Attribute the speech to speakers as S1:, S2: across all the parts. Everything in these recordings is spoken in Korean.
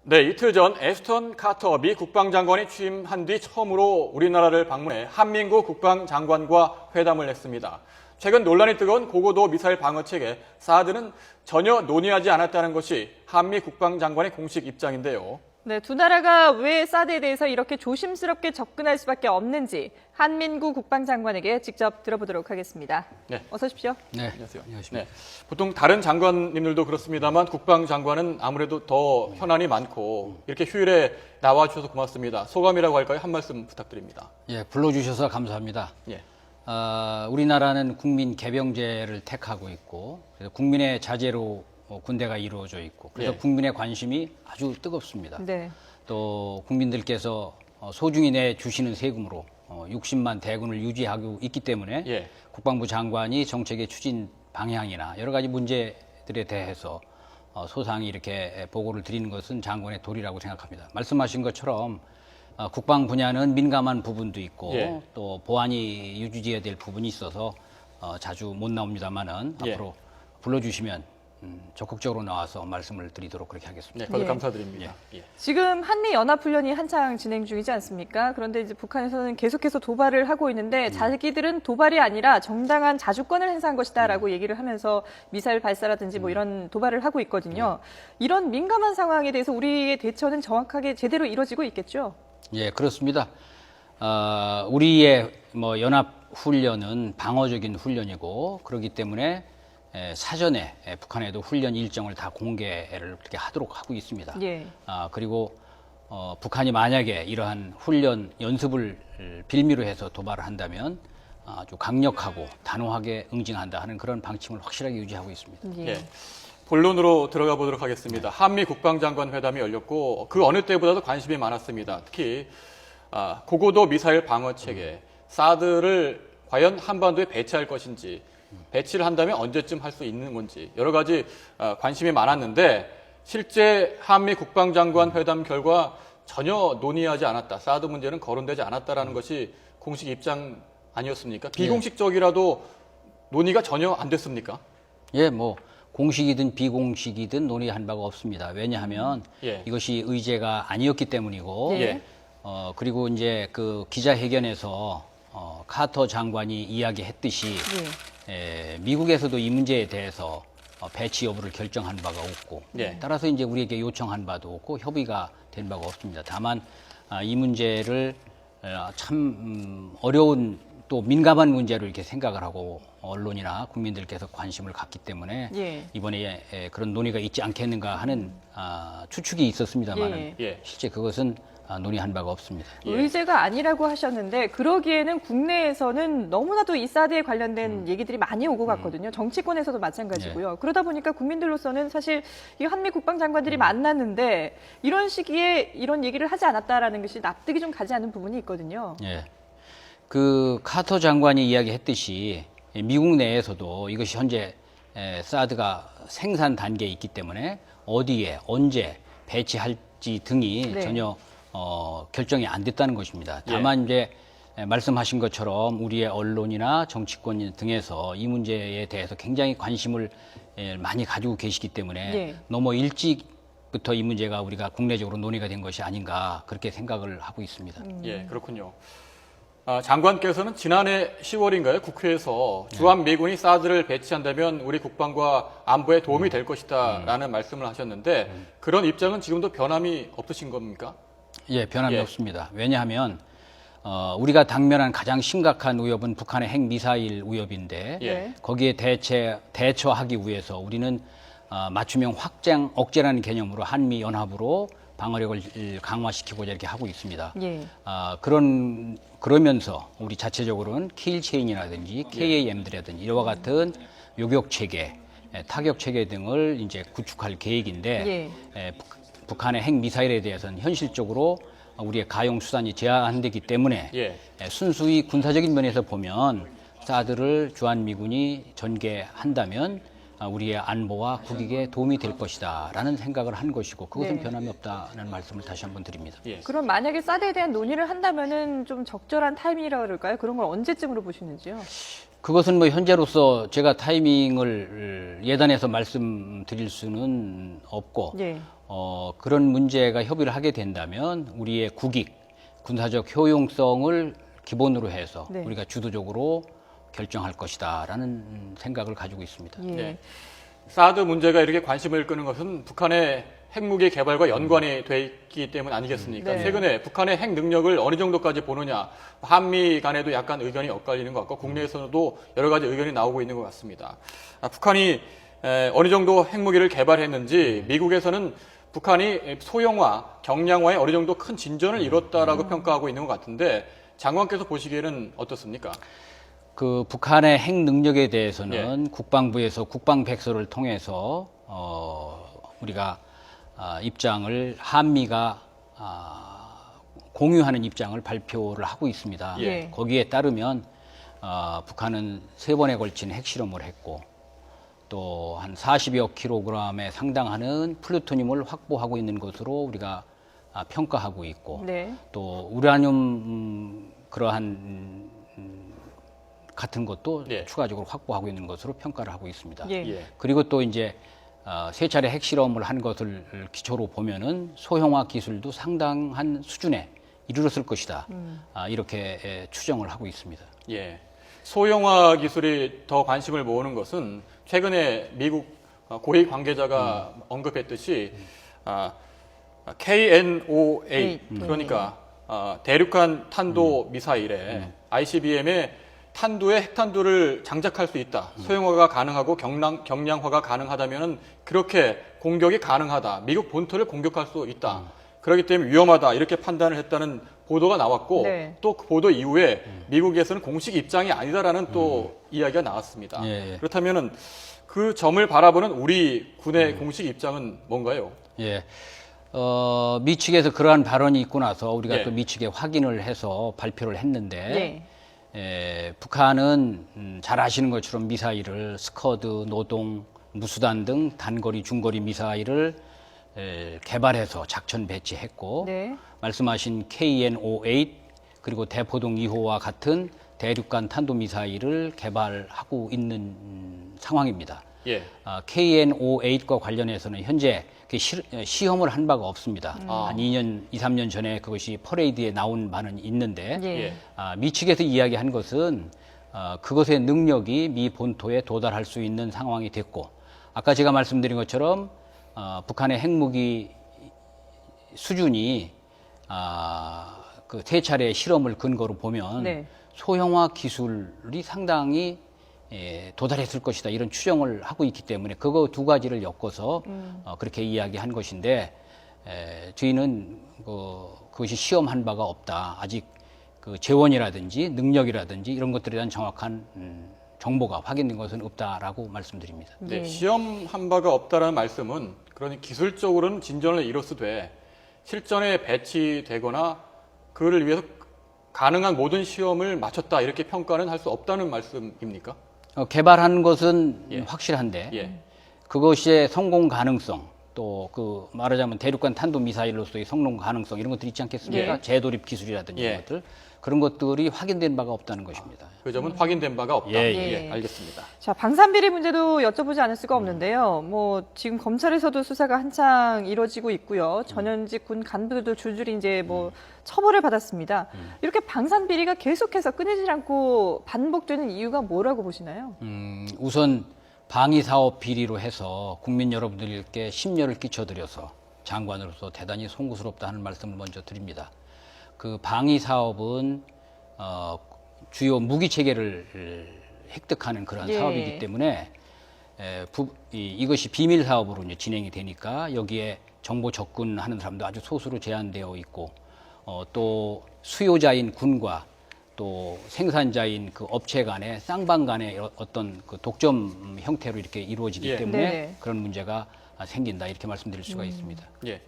S1: 네, 이틀 전 애스턴 카터 미 국방장관이 취임한 뒤 처음으로 우리나라를 방문해 한민구 국방장관과 회담을 했습니다. 최근 논란이 뜨거운 고고도 미사일 방어 체계 사드는 전혀 논의하지 않았다는 것이 한미 국방장관의 공식 입장인데요.
S2: 네, 두 나라가 왜 사드에 대해서 이렇게 조심스럽게 접근할 수밖에 없는지 한민구 국방장관에게 직접 들어보도록 하겠습니다.
S1: 네.
S2: 어서 오십시오.
S3: 네,
S1: 안녕하세요.
S3: 안녕하십니까.
S1: 네, 보통 다른 장관님들도 그렇습니다만 국방장관은 아무래도 더 현안이 많고 이렇게 휴일에 나와주셔서 고맙습니다. 소감이라고 할까요? 한 말씀 부탁드립니다.
S3: 예, 불러주셔서 감사합니다.
S1: 예.
S3: 우리나라는 국민 개병제를 택하고 있고, 그래서 국민의 자제로 군대가 이루어져 있고, 그래서
S1: 예.
S3: 국민의 관심이 아주 뜨겁습니다.
S2: 네.
S3: 또 국민들께서 소중히 내 주시는 세금으로 60만 대군을 유지하고 있기 때문에
S1: 예.
S3: 국방부 장관이 정책의 추진 방향이나 여러 가지 문제들에 대해서 소상히 이렇게 보고를 드리는 것은 장관의 도리라고 생각합니다. 말씀하신 것처럼 국방 분야는 민감한 부분도 있고
S1: 예.
S3: 또 보안이 유지해야 될 부분이 있어서 자주 못 나옵니다만은
S1: 예.
S3: 앞으로 불러주시면 적극적으로 나와서 말씀을 드리도록 그렇게 하겠습니다.
S1: 네, 거듭
S2: 예.
S1: 감사드립니다. 예.
S2: 지금 한미 연합훈련이 한창 진행 중이지 않습니까? 그런데 이제 북한에서는 계속해서 도발을 하고 있는데 자기들은 도발이 아니라 정당한 자주권을 행사한 것이다라고 얘기를 하면서 미사일 발사라든지 뭐 이런 도발을 하고 있거든요. 이런 민감한 상황에 대해서 우리의 대처는 정확하게 제대로 이루어지고 있겠죠?
S3: 예, 그렇습니다. 우리의 연합 훈련은 방어적인 훈련이고 그렇기 때문에 사전에 북한에도 훈련 일정을 다 공개를 그렇게 하도록 하고 있습니다.
S2: 예.
S3: 그리고 북한이 만약에 이러한 훈련 연습을 빌미로 해서 도발을 한다면 아주 강력하고 단호하게 응징한다 하는 그런 방침을 확실하게 유지하고 있습니다.
S2: 예.
S1: 예. 본론으로 들어가 보도록 하겠습니다. 한미 국방장관 회담이 열렸고 그 어느 때보다도 관심이 많았습니다. 특히 고고도 미사일 방어 체계 사드를 과연 한반도에 배치할 것인지, 배치를 한다면 언제쯤 할 수 있는 건지 여러 가지 관심이 많았는데 실제 한미 국방장관 회담 결과 전혀 논의하지 않았다. 사드 문제는 거론되지 않았다라는 것이 공식 입장 아니었습니까? 비공식적이라도 논의가 전혀 안 됐습니까?
S3: 예, 공식이든 비공식이든 논의한 바가 없습니다. 왜냐하면
S1: 예.
S3: 이것이 의제가 아니었기 때문이고,
S2: 예.
S3: 그리고 이제 그 기자회견에서 카터 장관이 이야기했듯이 미국에서도 이 문제에 대해서 배치 여부를 결정한 바가 없고,
S1: 예.
S3: 따라서 이제 우리에게 요청한 바도 없고 협의가 된 바가 없습니다. 다만 이 문제를 참 어려운 또 민감한 문제로 이렇게 생각을 하고 언론이나 국민들께서 관심을 갖기 때문에
S2: 예.
S3: 이번에 그런 논의가 있지 않겠는가 하는 추측이 있었습니다만
S1: 예.
S3: 실제 그것은 논의한 바가 없습니다.
S2: 의제가 아니라고 하셨는데 그러기에는 국내에서는 너무나도 이 사드에 관련된 얘기들이 많이 오고 갔거든요. 정치권에서도 마찬가지고요. 그러다 보니까 국민들로서는 사실 이 한미 국방장관들이 만났는데 이런 시기에 이런 얘기를 하지 않았다라는 것이 납득이 좀 가지 않는 부분이 있거든요.
S3: 예. 그 카터 장관이 이야기했듯이 미국 내에서도 이것이 현재 사드가 생산 단계에 있기 때문에 어디에 언제 배치할지 등이
S2: 네.
S3: 전혀 결정이 안 됐다는 것입니다. 다만 이제 말씀하신 것처럼 우리의 언론이나 정치권 등에서 이 문제에 대해서 굉장히 관심을 많이 가지고 계시기 때문에 너무 일찍부터 이 문제가 우리가 국내적으로 논의가 된 것이 아닌가 그렇게 생각을 하고 있습니다.
S1: 예, 그렇군요. 장관께서는 지난해 10월인가요? 국회에서 주한 미군이 사드를 배치한다면 우리 국방과 안보에 도움이 될 것이다라는 말씀을 하셨는데 그런 입장은 지금도 변함이 없으신 겁니까?
S3: 예, 변함이 없습니다. 왜냐하면 우리가 당면한 가장 심각한 위협은 북한의 핵 미사일 위협인데
S1: 예.
S3: 거기에 대처하기 위해서 우리는 맞춤형 확장 억제라는 개념으로 한미 연합으로 방어력을 강화시키고자 이렇게 하고 있습니다.
S2: 예.
S3: 그러면서 우리 자체적으로는 킬체인이라든지 KAM들이라든지 이와 같은 요격 체계, 타격 체계 등을 이제 구축할 계획인데 북한의 핵 미사일에 대해서는 현실적으로 우리의 가용 수단이 제한되기 때문에 순수히 군사적인 면에서 보면 사드를 주한미군이 전개한다면 우리의 안보와 국익에 도움이 될 것이다라는 생각을 한 것이고 그것은 변함이 없다는 말씀을 다시 한번 드립니다.
S2: 그럼 만약에 사드에 대한 논의를 한다면은 좀 적절한 타이밍이라고 그럴까요? 그런 걸 언제쯤으로 보시는지요?
S3: 그것은 현재로서 제가 타이밍을 예단해서 말씀드릴 수는 없고 그런 문제가 협의를 하게 된다면 우리의 국익, 군사적 효용성을 기본으로 해서
S2: 네.
S3: 우리가 주도적으로 결정할 것이다라는 생각을 가지고 있습니다.
S2: 예.
S1: 네. 사드 문제가 이렇게 관심을 끄는 것은 북한의 핵무기 개발과 연관이 돼 있기 때문 아니겠습니까?
S2: 네.
S1: 최근에 북한의 핵 능력을 어느 정도까지 보느냐, 한미 간에도 약간 의견이 엇갈리는 것 같고 국내에서도 여러 가지 의견이 나오고 있는 것 같습니다. 북한이 어느 정도 핵무기를 개발했는지 미국에서는 북한이 소형화, 경량화에 어느 정도 큰 진전을 이뤘다라고 평가하고 있는 것 같은데 장관께서 보시기에는 어떻습니까?
S3: 그 북한의 핵 능력에 대해서는 국방부에서 국방백서를 통해서 우리가 입장을 한미가 공유하는 입장을 발표를 하고 있습니다.
S2: 예.
S3: 거기에 따르면 북한은 3번에 걸친 핵실험을 했고 또 한 40여 킬로그램에 상당하는 플루토늄을 확보하고 있는 것으로 우리가 평가하고 있고
S2: 네.
S3: 또 우라늄 그러한 같은 것도
S1: 예.
S3: 추가적으로 확보하고 있는 것으로 평가를 하고 있습니다.
S2: 예.
S1: 예.
S3: 그리고 또 이제 3차례 핵실험을 한 것을 기초로 보면은 소형화 기술도 상당한 수준에 이르렀을 것이다. 이렇게 추정을 하고 있습니다.
S1: 예. 소형화 기술이 더 관심을 모으는 것은 최근에 미국 고위 관계자가 언급했듯이 KN-58 그러니까 대륙간 탄도 미사일에 ICBM에 탄두에 핵탄두를 장착할 수 있다. 소형화가 가능하고 경량화가 가능하다면 그렇게 공격이 가능하다. 미국 본토를 공격할 수 있다. 그렇기 때문에 위험하다. 이렇게 판단을 했다는 보도가 나왔고
S2: 네.
S1: 또 그 보도 이후에 미국에서는 공식 입장이 아니다라는 또 이야기가 나왔습니다.
S3: 예, 예.
S1: 그렇다면은 그 점을 바라보는 우리 군의 공식 입장은 뭔가요?
S3: 예. 미 측에서 그러한 발언이 있고 나서 우리가
S1: 예.
S3: 또 미 측에 확인을 해서 발표를 했는데
S2: 예.
S3: 북한은 잘 아시는 것처럼 미사일을 스커드, 노동, 무수단 등 단거리, 중거리 미사일을 개발해서 작전 배치했고
S2: 네.
S3: 말씀하신 KN-58 그리고 대포동 2호와 같은 대륙간 탄도미사일을 개발하고 있는 상황입니다.
S1: 예.
S3: KN-58과 관련해서는 현재 시험을 한 바가 없습니다.
S1: 아.
S3: 한 2년, 2, 3년 전에 그것이 퍼레이드에 나온 바는 있는데
S2: 예.
S3: 미 측에서 이야기한 것은 그것의 능력이 미 본토에 도달할 수 있는 상황이 됐고 아까 제가 말씀드린 것처럼 북한의 핵무기 수준이 그 3차례 실험을 근거로 보면
S2: 네.
S3: 소형화 기술이 상당히 도달했을 것이다 이런 추정을 하고 있기 때문에 그거 두 가지를 엮어서 그렇게 이야기한 것인데 저희는 그것이 시험한 바가 없다. 아직 그 재원이라든지 능력이라든지 이런 것들에 대한 정확한 정보가 확인된 것은 없다라고 말씀드립니다.
S1: 네,
S2: 예.
S1: 시험한 바가 없다라는 말씀은 그러니 기술적으로는 진전을 이뤘으되 실전에 배치되거나 그를 위해서 가능한 모든 시험을 마쳤다 이렇게 평가는 할 수 없다는 말씀입니까?
S3: 개발한 것은
S1: 예.
S3: 확실한데
S1: 예.
S3: 그것의 성공 가능성 또 그 말하자면 대륙간 탄도 미사일로서의 성공 가능성 이런 것들이 있지 않겠습니까?
S2: 예.
S3: 재도립 기술이라든지
S1: 예.
S3: 이런 것들 그런 것들이 확인된 바가 없다는 것입니다.
S1: 그 점은 확인된 바가 없다.
S3: 예,
S2: 예.
S1: 알겠습니다.
S2: 자, 방산비리 문제도 여쭤보지 않을 수가 없는데요. 뭐 지금 검찰에서도 수사가 한창 이루어지고 있고요. 전현직 군 간부들도 줄줄이 이제 뭐 처벌을 받았습니다. 이렇게 방산비리가 계속해서 끊이질 않고 반복되는 이유가 뭐라고 보시나요?
S3: 우선 방위사업 비리로 해서 국민 여러분들께 심려를 끼쳐드려서 장관으로서 대단히 송구스럽다 하는 말씀을 먼저 드립니다. 그 방위사업은 주요 무기 체계를 획득하는 그런
S2: 예.
S3: 사업이기 때문에 이것이 비밀 사업으로 이제 진행이 되니까 여기에 정보 접근하는 사람도 아주 소수로 제한되어 있고 또 수요자인 군과 또 생산자인 그 업체 간의 쌍방 간의 어떤 그 독점 형태로 이렇게 이루어지기
S1: 예.
S3: 때문에
S2: 네네.
S3: 그런 문제가 생긴다 이렇게 말씀드릴 수가 있습니다.
S1: 예.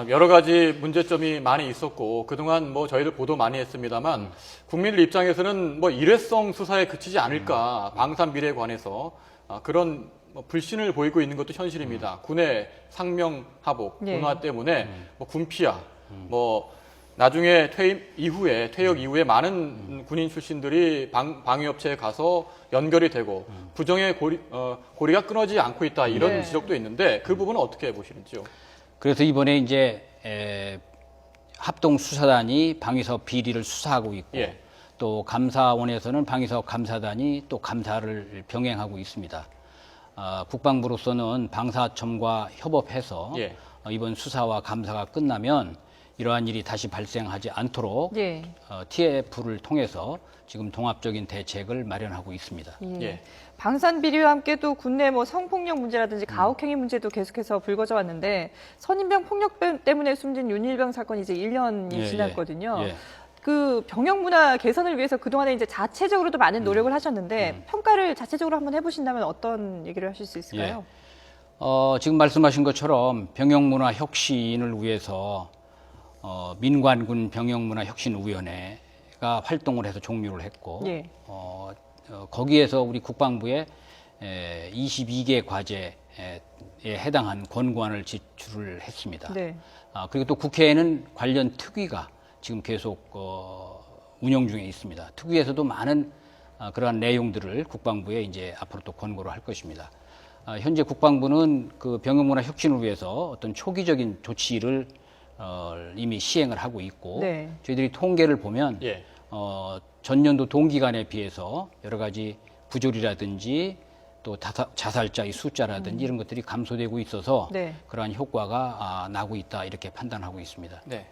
S1: 여러 가지 문제점이 많이 있었고 그동안 뭐 저희들 보도 많이 했습니다만 국민들 입장에서는 뭐 일회성 수사에 그치지 않을까 방산 비리에 관해서 그런 뭐 불신을 보이고 있는 것도 현실입니다. 군의 상명하복,
S2: 예.
S1: 군화 때문에 뭐 군피야, 뭐 나중에 퇴역 이후에 많은 군인 출신들이 방위업체에 가서 연결이 되고 부정의 고리가 끊어지지 않고 있다 이런
S2: 네.
S1: 지적도 있는데 그 부분은 어떻게 보시는지요?
S3: 그래서 이번에 이제 합동 수사단이 방위사업 비리를 수사하고 있고
S1: 예.
S3: 또 감사원에서는 방위사업 감사단이 또 감사를 병행하고 있습니다. 국방부로서는 방사청과 협업해서
S1: 예.
S3: 이번 수사와 감사가 끝나면 이러한 일이 다시 발생하지 않도록
S2: 예.
S3: TF를 통해서 지금 동합적인 대책을 마련하고 있습니다.
S1: 예.
S2: 방산 비리와 함께 또 국내 뭐 성폭력 문제라든지 가혹행위 문제도 계속해서 불거져 왔는데 선임병 폭력 때문에 숨진 윤일병 사건이 이제 1년이
S3: 예,
S2: 지났거든요.
S3: 예.
S2: 그 병역 문화 개선을 위해서 그동안에 이제 자체적으로도 많은 노력을 하셨는데 평가를 자체적으로 한번 해보신다면 어떤 얘기를 하실 수 있을까요?
S3: 지금 말씀하신 것처럼 병역문화 혁신을 위해서 민관군 병역문화혁신위원회가 활동을 해서 종료를 했고
S2: 예.
S3: 거기에서 우리 국방부에 22개 과제에 해당한 권고안을 제출을 했습니다.
S2: 네.
S3: 그리고 또 국회에는 관련 특위가 지금 계속 운영 중에 있습니다. 특위에서도 많은 그러한 내용들을 국방부에 이제 앞으로 또 권고를 할 것입니다. 현재 국방부는 그 병역문화 혁신을 위해서 어떤 초기적인 조치를 이미 시행을 하고 있고
S2: 네.
S3: 저희들이 통계를 보면
S1: 예.
S3: 전년도 동기간에 비해서 여러 가지 부조리라든지 또 자살자의 숫자라든지 이런 것들이 감소되고 있어서
S2: 네.
S3: 그러한 효과가 나고 있다 이렇게 판단하고 있습니다.
S1: 네.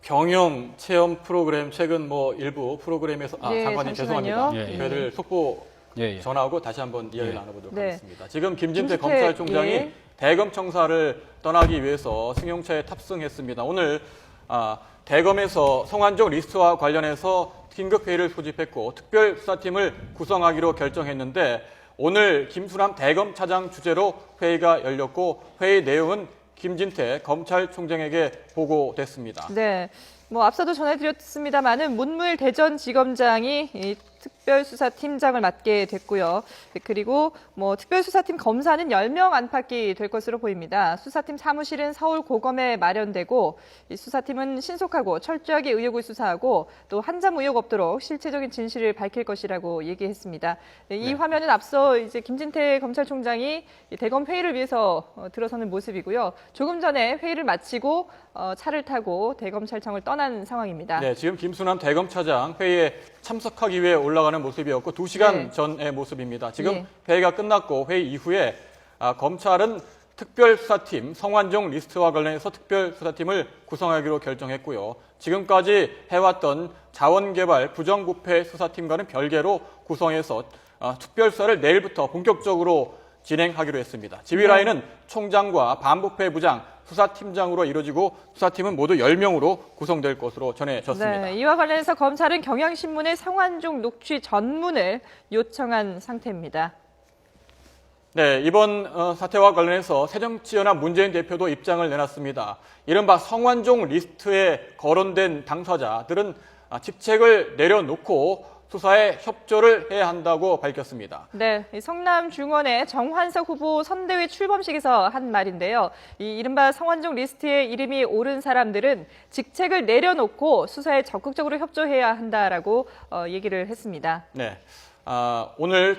S1: 경영 체험 프로그램 최근 뭐 일부 프로그램에서
S2: 네,
S1: 장관님
S2: 잠시만요.
S1: 죄송합니다.
S3: 예, 예.
S1: 저희를 속보
S3: 예.
S1: 전하고 다시 한번 이야기를
S3: 예.
S1: 나눠보도록
S2: 네.
S1: 하겠습니다. 지금 김진태
S2: 김진태,
S1: 검찰총장이
S2: 예.
S1: 대검청사를 떠나기 위해서 승용차에 탑승했습니다. 오늘 대검에서 성완종 리스트와 관련해서 긴급회의를 소집했고 특별수사팀을 구성하기로 결정했는데 오늘 김수남 대검차장 주재로 회의가 열렸고 회의 내용은 김진태 검찰총장에게 보고됐습니다.
S2: 네. 뭐 앞서도 전해드렸습니다만은 문물 대전지검장이 이 특별수사팀장을 맡게 됐고요. 그리고 뭐 특별수사팀 검사는 10명 안팎이 될 것으로 보입니다. 수사팀 사무실은 서울 고검에 마련되고 이 수사팀은 신속하고 철저하게 의혹을 수사하고 또 한 점 의혹 없도록 실체적인 진실을 밝힐 것이라고 얘기했습니다. 네, 이 화면은 앞서 이제 김진태 검찰총장이 대검 회의를 위해서 들어서는 모습이고요. 조금 전에 회의를 마치고 차를 타고 대검찰청을 떠난 상황입니다.
S1: 네, 지금 김수남 대검차장 회의에 참석하기 위해 올라가는 모습이었고 2시간
S2: 네.
S1: 전의 모습입니다. 지금
S2: 예.
S1: 회의가 끝났고 회의 이후에 검찰은 특별수사팀 성완종 리스트와 관련해서 특별수사팀을 구성하기로 결정했고요. 지금까지 해왔던 자원개발 부정부패 수사팀과는 별개로 구성해서 특별수사를 내일부터 본격적으로 진행하기로 했습니다. 지휘라인은 총장과 반부패 부장, 수사팀장으로 이루어지고 수사팀은 모두 10명으로 구성될 것으로 전해졌습니다.
S2: 네, 이와 관련해서 검찰은 경향신문에 성완종 녹취 전문을 요청한 상태입니다.
S1: 네, 이번 사태와 관련해서 새정치연합 문재인 대표도 입장을 내놨습니다. 이른바 성완종 리스트에 거론된 당사자들은 직책을 내려놓고 수사에 협조를 해야 한다고 밝혔습니다.
S2: 네, 이 성남중원의 정환석 후보 선대위 출범식에서 한 말인데요. 이 이른바 성완종 리스트에 이름이 오른 사람들은 직책을 내려놓고 수사에 적극적으로 협조해야 한다라고 얘기를 했습니다.
S1: 네, 오늘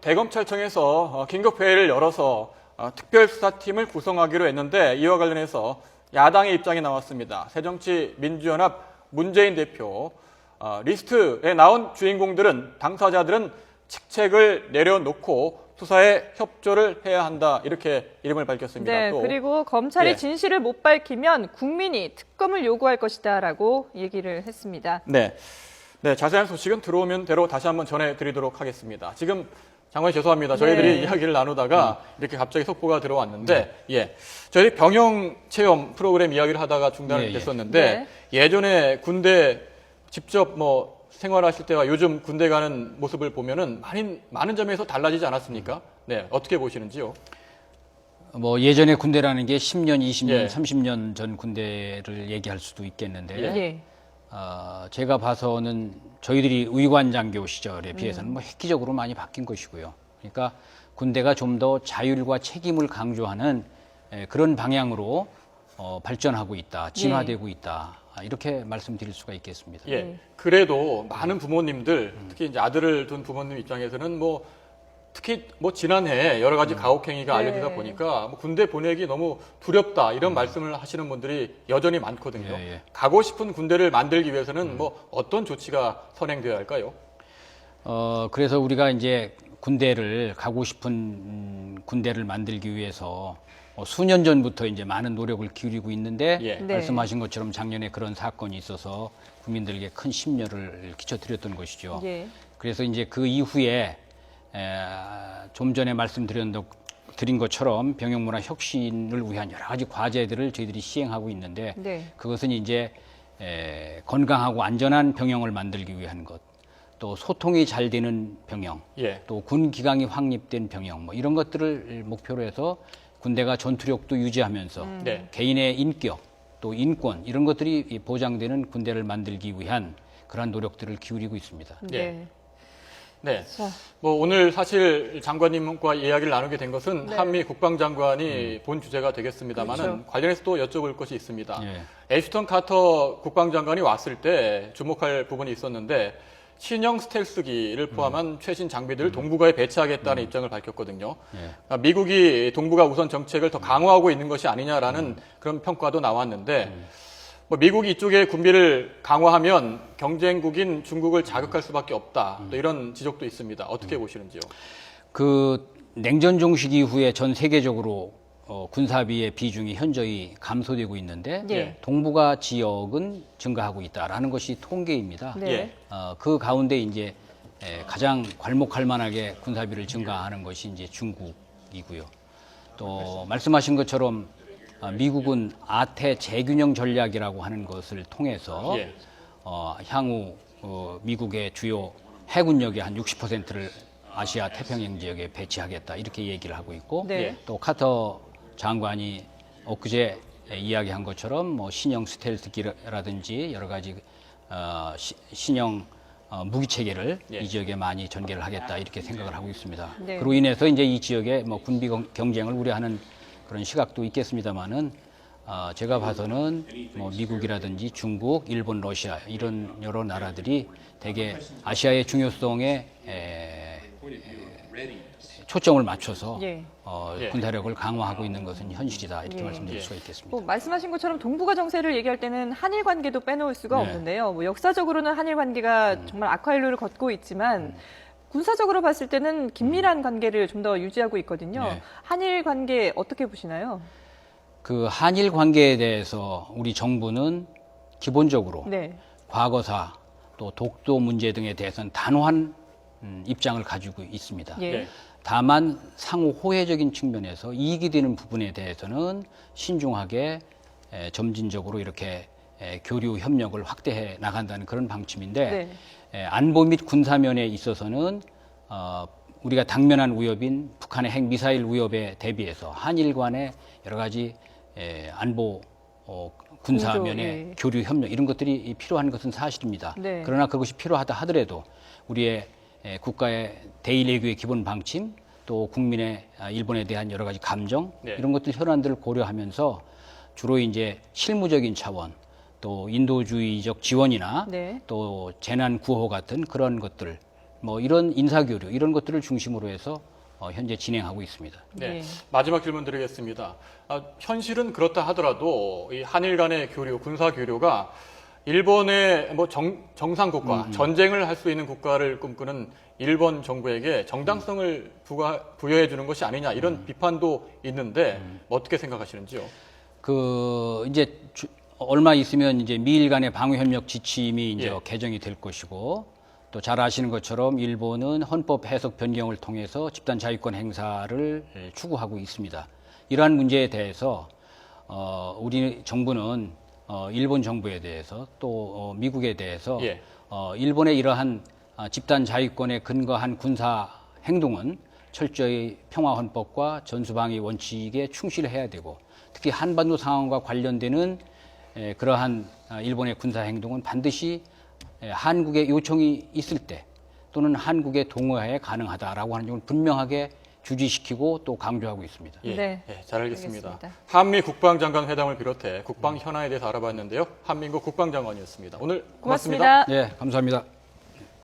S1: 대검찰청에서 긴급회의를 열어서 특별수사팀을 구성하기로 했는데 이와 관련해서 야당의 입장이 나왔습니다. 새정치민주연합 문재인 대표 리스트에 나온 주인공들은 당사자들은 직책을 내려놓고 수사에 협조를 해야 한다 이렇게 이름을 밝혔습니다.
S2: 네,
S1: 또
S2: 그리고 검찰이
S1: 예.
S2: 진실을 못 밝히면 국민이 특검을 요구할 것이다라고 얘기를 했습니다.
S1: 네, 자세한 소식은 들어오면 대로 다시 한번 전해드리도록 하겠습니다. 지금 장관님 죄송합니다. 저희들이
S2: 네.
S1: 이야기를 나누다가 이렇게 갑자기 속보가 들어왔는데 저희 병영 체험 프로그램 이야기를 하다가 중단이
S3: 예.
S1: 됐었는데 예전에 군대 직접 뭐 생활하실 때와 요즘 군대 가는 모습을 보면은 많은 점에서 달라지지 않았습니까? 네, 어떻게 보시는지요?
S3: 뭐 예전에 군대라는 게 10년, 20년,
S1: 예.
S3: 30년 전 군대를 얘기할 수도 있겠는데
S2: 예.
S3: 제가 봐서는 저희들이 의관장교 시절에 비해서는 뭐 획기적으로 많이 바뀐 것이고요. 그러니까 군대가 좀 더 자율과 책임을 강조하는 그런 방향으로 발전하고 있다, 진화되고 있다. 이렇게 말씀드릴 수가 있겠습니다.
S1: 그래도 많은 부모님들, 특히 이제 아들을 둔 부모님 입장에서는 뭐 특히 뭐 지난해 여러 가지 가혹행위가 알려지다 보니까 뭐 군대 보내기 너무 두렵다 이런 말씀을 하시는 분들이 여전히 많거든요.
S3: 예.
S1: 가고 싶은 군대를 만들기 위해서는 뭐 어떤 조치가 선행되어야 할까요?
S3: 그래서 우리가 이제 군대를 가고 싶은 군대를 만들기 위해서 수년 전부터 이제 많은 노력을 기울이고 있는데
S1: 예.
S2: 네.
S3: 말씀하신 것처럼 작년에 그런 사건이 있어서 국민들에게 큰 심려를 끼쳐드렸던 것이죠.
S2: 예.
S3: 그래서 이제 그 이후에 좀 전에 말씀드린 것처럼 병역문화 혁신을 위한 여러 가지 과제들을 저희들이 시행하고 있는데
S2: 네.
S3: 그것은 이제 건강하고 안전한 병영을 만들기 위한 것, 또 소통이 잘 되는 병영,
S1: 예.
S3: 또 군 기강이 확립된 병영, 뭐 이런 것들을 목표로 해서 군대가 전투력도 유지하면서
S1: 네.
S3: 개인의 인격, 또 인권 이런 것들이 보장되는 군대를 만들기 위한 그러한 노력들을 기울이고 있습니다.
S2: 네.
S1: 네.
S2: 자,
S1: 뭐 오늘 사실 장관님과 이야기를 나누게 된 것은
S2: 네.
S1: 한미 국방장관이 본 주제가 되겠습니다만은
S2: 그렇죠.
S1: 관련해서 또 여쭤볼 것이 있습니다.
S3: 예.
S1: 애슈턴 카터 국방장관이 왔을 때 주목할 부분이 있었는데 신형 스텔스기를 포함한 최신 장비들을 동북아에 배치하겠다는 입장을 밝혔거든요.
S3: 예.
S1: 미국이 동북아 우선 정책을 더 강화하고 있는 것이 아니냐라는 그런 평가도 나왔는데 뭐 미국이 이쪽에 군비를 강화하면 경쟁국인 중국을 자극할 수밖에 없다. 또 이런 지적도 있습니다. 어떻게 보시는지요?
S3: 그 냉전 종식 이후에 전 세계적으로 군사비의 비중이 현저히 감소되고 있는데
S2: 예.
S3: 동북아 지역은 증가하고 있다라는 것이 통계입니다.
S2: 네.
S1: 예.
S3: 그 가운데 이제 가장 괄목할 만하게 군사비를 증가하는 것이 이제 중국이고요. 또 말씀하신 것처럼 미국은 아태 재균형 전략이라고 하는 것을 통해서
S1: 예.
S3: 향후 미국의 주요 해군력의 한 60%를 아시아 태평양 지역에 배치하겠다 이렇게 얘기를 하고 있고
S2: 네.
S3: 또 카터 장관이 엊그제 이야기한 것처럼 뭐 신형 스텔스기라든지 여러 가지 신형 무기 체계를
S1: 예.
S3: 이 지역에 많이 전개를 하겠다 이렇게 생각을 하고 있습니다.
S2: 네.
S3: 그로 인해서 이제 이 지역에 뭐 군비 경쟁을 우려하는 그런 시각도 있겠습니다만은 제가 봐서는 뭐 미국이라든지 중국, 일본, 러시아 이런 여러 나라들이 대개 아시아의 중요성에 초점을 맞춰서
S2: 예.
S1: 예.
S3: 군사력을 강화하고 있는 것은 현실이다 이렇게
S2: 예.
S3: 말씀드릴
S1: 예.
S3: 수가 있겠습니다.
S2: 뭐 말씀하신 것처럼 동북아 정세를 얘기할 때는 한일 관계도 빼놓을 수가
S3: 네.
S2: 없는데요. 뭐 역사적으로는 한일 관계가 정말 악화일로를 걷고 있지만 군사적으로 봤을 때는 긴밀한 관계를 좀 더 유지하고 있거든요.
S3: 네.
S2: 한일 관계 어떻게 보시나요?
S3: 그 한일 관계에 대해서 우리 정부는 기본적으로
S2: 네.
S3: 과거사 또 독도 문제 등에 대해서는 단호한 입장을 가지고 있습니다.
S2: 예.
S1: 네.
S3: 다만 상호 호혜적인 측면에서 이익이 되는 부분에 대해서는 신중하게 점진적으로 이렇게 교류 협력을 확대해 나간다는 그런 방침인데 안보 및 군사면에 있어서는 우리가 당면한 위협인 북한의 핵 미사일 위협에 대비해서 한일 간의 여러 가지 안보 군사면의 교류 협력 이런 것들이 필요한 것은 사실입니다.
S2: 네.
S3: 그러나 그것이 필요하다 하더라도 우리의 국가의 대의례교의 기본 방침 또 국민의 일본에 대한 여러 가지 감정
S1: 네.
S3: 이런 것들 현안들을 고려하면서 주로 이제 실무적인 차원 또 인도주의적 지원이나
S2: 네.
S3: 또 재난 구호 같은 그런 것들 뭐 이런 인사교류 이런 것들을 중심으로 해서 현재 진행하고 있습니다.
S1: 네.
S2: 네.
S1: 마지막 질문 드리겠습니다. 현실은 그렇다 하더라도 이 한일 간의 교류, 군사 교류가 일본의 뭐 정상 국가, 전쟁을 할 수 있는 국가를 꿈꾸는 일본 정부에게 정당성을 부여해 주는 것이 아니냐 이런 비판도 있는데 어떻게 생각하시는지요?
S3: 그 이제 얼마 있으면 이제 미일 간의 방위 협력 지침이 이제
S1: 예.
S3: 개정이 될 것이고 또 잘 아시는 것처럼 일본은 헌법 해석 변경을 통해서 집단 자유권 행사를 추구하고 있습니다. 이러한 문제에 대해서 우리 정부는 일본 정부에 대해서 또 미국에 대해서
S1: 예.
S3: 일본의 이러한 집단 자유권에 근거한 군사 행동은 철저히 평화헌법과 전수방위 원칙에 충실해야 되고 특히 한반도 상황과 관련되는 그러한 일본의 군사 행동은 반드시 한국의 요청이 있을 때 또는 한국의 동의하에 가능하다라고 하는 점을 분명하게 주지시키고 또 강조하고 있습니다.
S1: 예,
S2: 네.
S1: 예, 잘 알겠습니다.
S2: 알겠습니다.
S1: 한미 국방장관 회담을 비롯해 국방 현안에 대해서 알아봤는데요. 한민국 국방장관이었습니다. 오늘 고맙습니다.
S2: 고맙습니다.
S3: 네, 감사합니다.